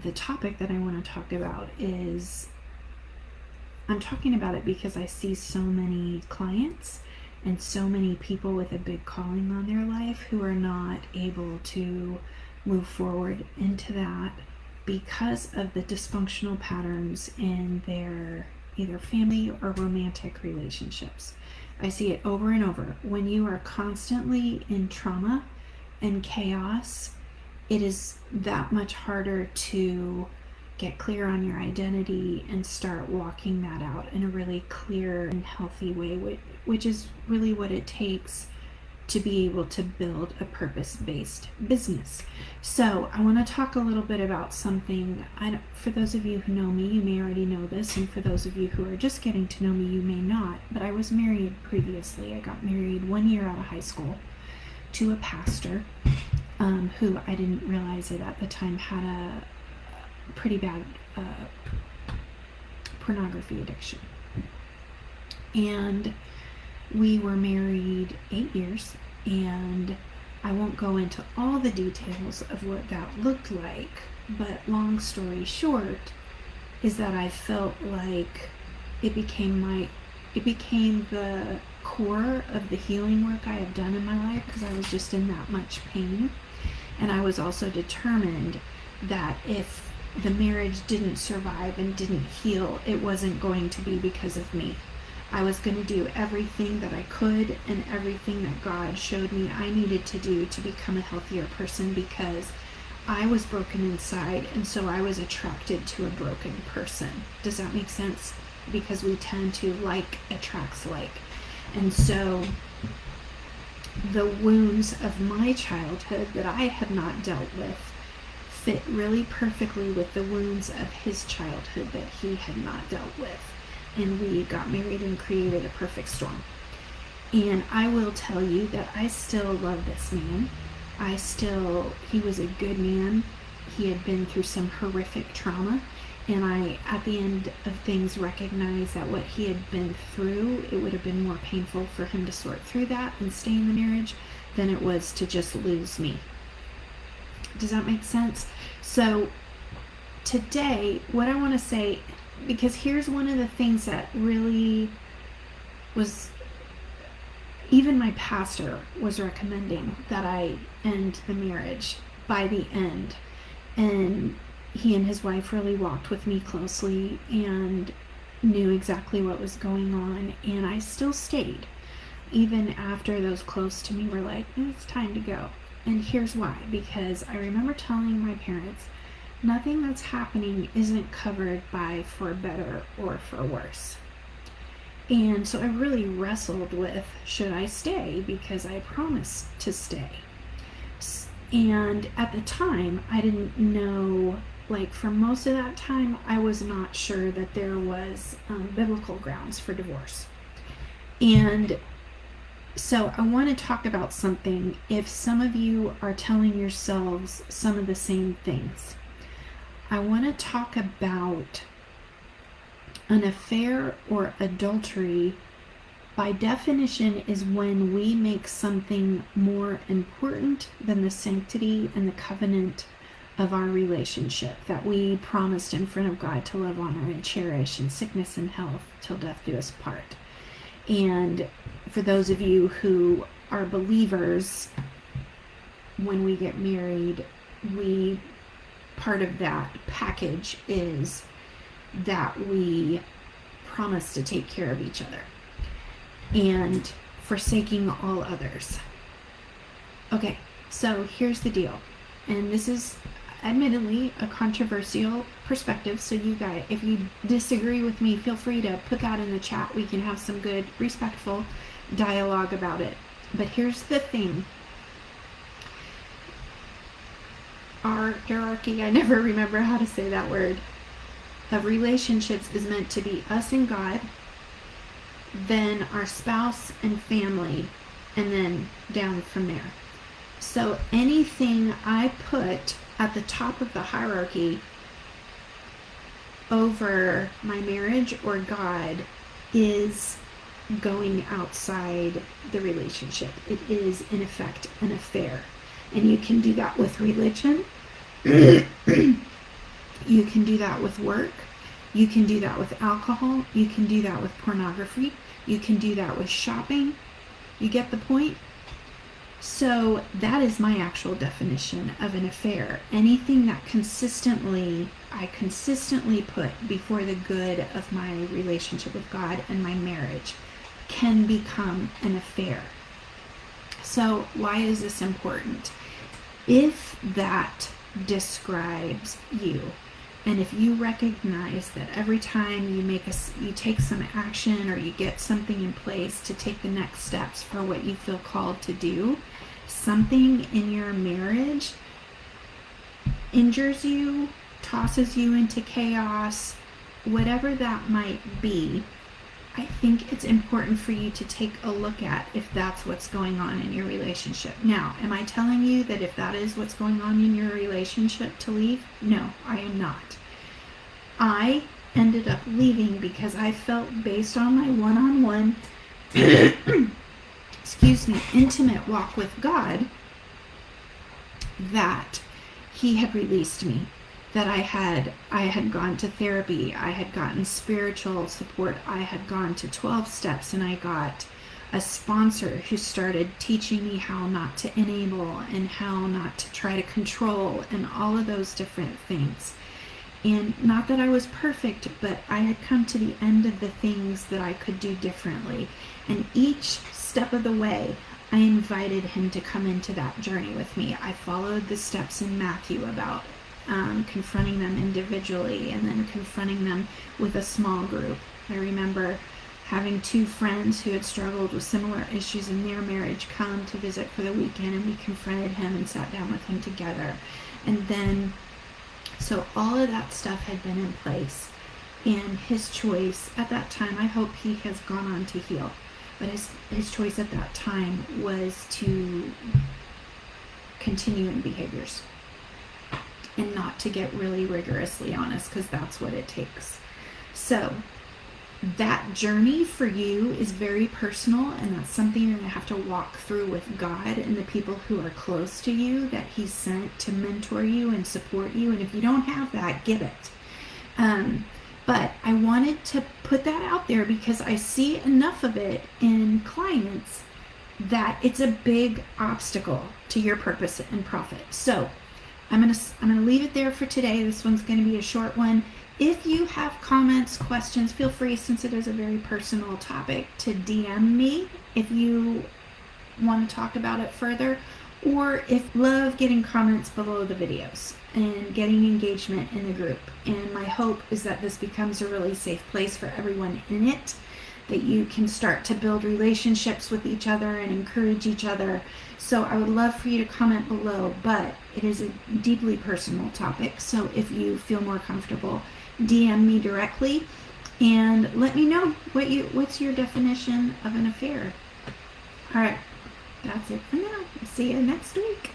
the topic that I want to talk about is, I'm talking about it because I see so many clients and so many people with a big calling on their life who are not able to move forward into that because of the dysfunctional patterns in their either family or romantic relationships. I see it over and over. When you are constantly in trauma and chaos, it is that much harder to get clear on your identity and start walking that out in a really clear and healthy way, which is really what it takes to be able to build a purpose-based business. So I want to talk a little bit about something. For those of you who know me, you may already know this, and for those of you who are just getting to know me, you may not. But I was married previously. I got married 1 year out of high school to a pastor who I didn't realize it at the time had a pretty bad pornography addiction. And we were married 8 years, and I won't go into all the details of what that looked like, but long story short is that I felt like it became the core of the healing work I have done in my life, because I was just in that much pain. And I was also determined that if the marriage didn't survive and didn't heal, it wasn't going to be because of me. I was going to do everything that I could and everything that God showed me I needed to do to become a healthier person, because I was broken inside, and so I was attracted to a broken person. Does that make sense? Because we tend to like attracts like. And so the wounds of my childhood that I had not dealt with fit really perfectly with the wounds of his childhood that he had not dealt with. And we got married and created a perfect storm. And I will tell you that I still love this man. He was a good man. He had been through some horrific trauma. And I, at the end of things, recognized that what he had been through, it would have been more painful for him to sort through that and stay in the marriage than it was to just lose me. Does that make sense? So today, what I want to say, because here's one of the things that really was, even my pastor was recommending that I end the marriage by the end. And he and his wife really walked with me closely and knew exactly what was going on. And I still stayed, even after those close to me were like, it's time to go. And here's why. Because I remember telling my parents, nothing that's happening isn't covered by for better or for worse. And so I really wrestled with, should I stay? Because I promised to stay. And at the time, I didn't know, like for most of that time, I was not sure that there was biblical grounds for divorce. And so I want to talk about something, if some of you are telling yourselves some of the same things. I want to talk about an affair or adultery. By definition, is when we make something more important than the sanctity and the covenant of our relationship that we promised in front of God to love, honor, and cherish in sickness and health till death do us part. And for those of you who are believers, when we get married, part of that package is that we promise to take care of each other and forsaking all others. Okay, so here's the deal. And this is admittedly a controversial perspective, so you guys, if you disagree with me, feel free to put that in the chat. We can have some good, respectful dialogue about it. But here's the thing. Our hierarchy, I never remember how to say that word, of relationships is meant to be us and God, then our spouse and family, and then down from there. So anything I put at the top of the hierarchy over my marriage or God is going outside the relationship. It is, in effect, an affair. And you can do that with religion. You can do that with work. You can do that with alcohol. You can do that with pornography. You can do that with shopping. You get the point? So that is my actual definition of an affair. Anything that I consistently put before the good of my relationship with God and my marriage can become an affair. So why is this important? If that describes you, and if you recognize that every time you take some action or you get something in place to take the next steps for what you feel called to do, something in your marriage injures you, tosses you into chaos, whatever that might be, I think it's important for you to take a look at if that's what's going on in your relationship. Now, am I telling you that if that is what's going on in your relationship to leave? No, I am not. I ended up leaving because I felt, based on my one-on-one intimate walk with God, that He had released me, that I had gone to therapy, I had gotten spiritual support, I had gone to 12 steps, and I got a sponsor who started teaching me how not to enable and how not to try to control and all of those different things. And not that I was perfect, but I had come to the end of the things that I could do differently. And each step of the way, I invited Him to come into that journey with me. I followed the steps in Matthew about confronting them individually and then confronting them with a small group. I remember having 2 friends who had struggled with similar issues in their marriage come to visit for the weekend, and we confronted Him and sat down with Him together. And then, so all of that stuff had been in place, and His choice at that time, I hope He has gone on to heal, but his choice at that time was to continue in behaviors and not to get really rigorously honest, because that's what it takes. So that journey for you is very personal, and that's something you're going to have to walk through with God and the people who are close to you that He sent to mentor you and support you. And if you don't have that, get it. But I wanted to put that out there because I see enough of it in clients that it's a big obstacle to your purpose and profit. So I'm gonna leave it there for today. This one's gonna be a short one. If you have comments, questions, feel free, since it is a very personal topic, to DM me if you want to talk about it further, or if love getting comments below the videos and getting engagement in the group. And my hope is that this becomes a really safe place for everyone in it, that you can start to build relationships with each other and encourage each other. So I would love for you to comment below, but it is a deeply personal topic. So if you feel more comfortable, DM me directly and let me know what's your definition of an affair. All right, that's it for now. See you next week.